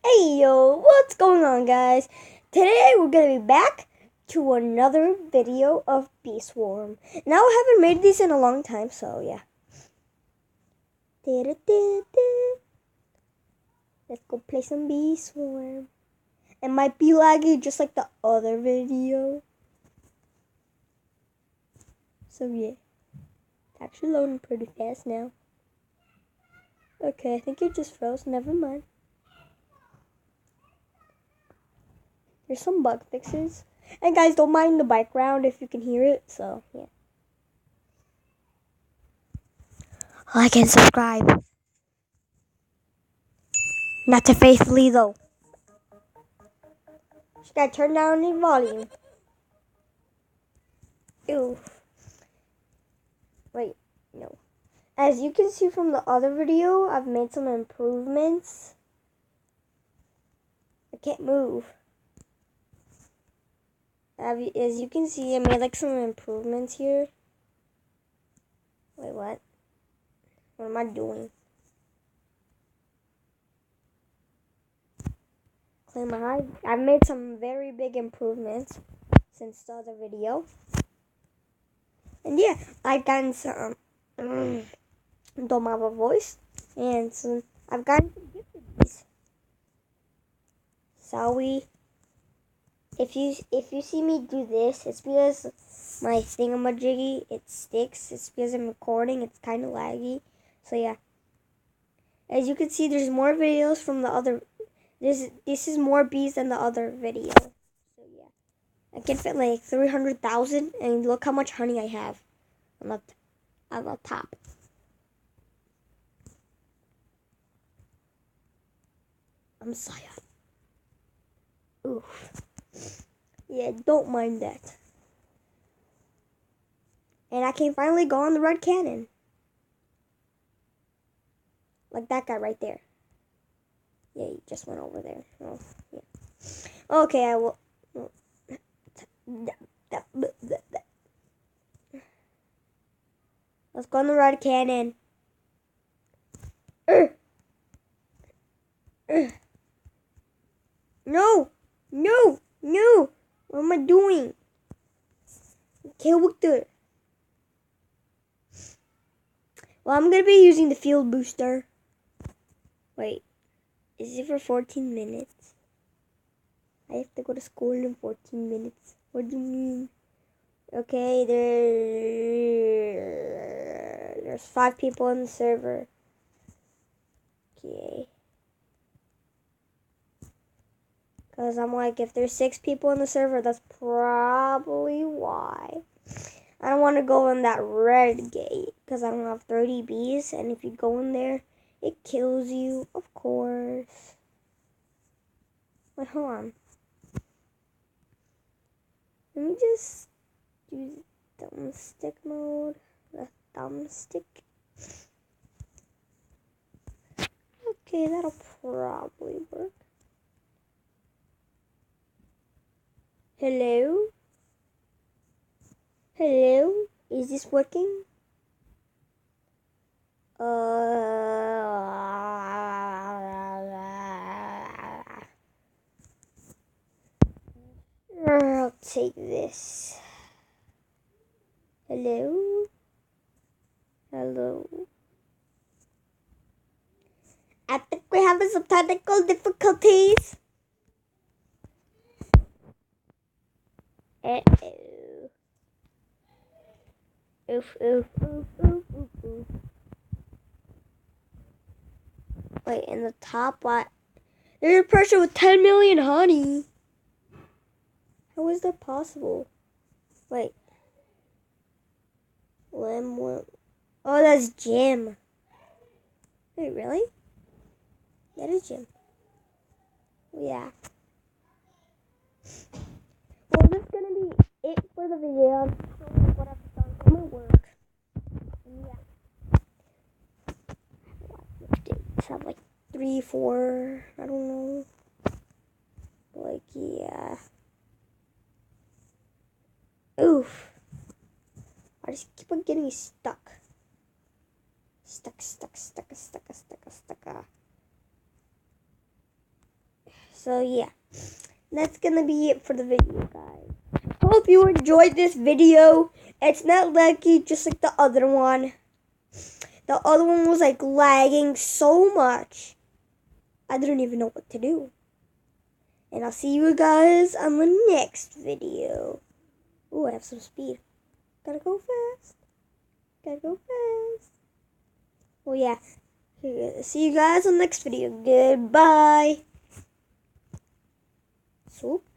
Hey yo, what's going on, guys? Today we're gonna be back to another video of Bee Swarm. Now I haven't made these in a long time, so yeah. Let's go play some Bee Swarm. It might be laggy just like the other video. So yeah, it's actually loading pretty fast now. Okay, I think it just froze. Never mind. There's some bug fixes. And guys, don't mind the background if you can hear it, so yeah. Like and subscribe. Not to faithfully though. Just gotta turn down the volume. Ew. Wait, no. As you can see from the other video, I've made some improvements. I can't move. As you can see, I made like some improvements here. Wait, what? What am I doing? Claim my hide. I've made some very big improvements since the other video. And yeah, I've gotten some don't have a voice. And some, I've gotten some gifted. Sorry. If you see me do this, it's because my thingamajiggy, it sticks. It's because I'm recording. It's kind of laggy. So yeah. As you can see, there's more videos from the other. This is more bees than the other video. So yeah. I can fit like 300,000, and look how much honey I have on the top. I'm sorry. Oof. Yeah, don't mind that. And I can finally go on the red cannon. Like that guy right there. Yeah, he just went over there. Oh, yeah. Okay, I will. Let's go on the red cannon. No! No! No! What am I doing? Okay, Victor. Well, I'm gonna be using the field booster. Wait, is it for 14 minutes? I have to go to school in 14 minutes. What do you mean? Okay, there's 5 people on the server. Okay. Because I'm like, if there's 6 people on the server, that's probably why. I don't want to go in that red gate because I don't have 30 bees. And if you go in there, it kills you, of course. Wait, hold on. Let me just use thumbstick mode. The thumbstick. Okay, that'll probably work. Hello? Hello? Is this working? I'll take this. Hello? Hello? I think we're having some technical difficulties. Uh-oh. Oof, oof, oof, oof, oof, oof. Wait, in the top, what? There's a person with 10 million honey. How is that possible? Wait. Oh, that's Jim. Wait, really? That is Jim. Yeah. Well, that's gonna be it for the video. I'm showing you what I've done for my work. And yeah. I have like 3, 4, I don't know. Like, yeah. Oof. I just keep on getting stuck. Stuck. So yeah, that's gonna be it for the video, guys. Hope you enjoyed this video. It's not laggy just like the other one. The other one was like lagging so much. I didn't even know what to do. And I'll see you guys on the next video. Ooh, I have some speed. Gotta go fast. Gotta go fast. Oh yeah. See you guys on the next video. Goodbye. Swoop.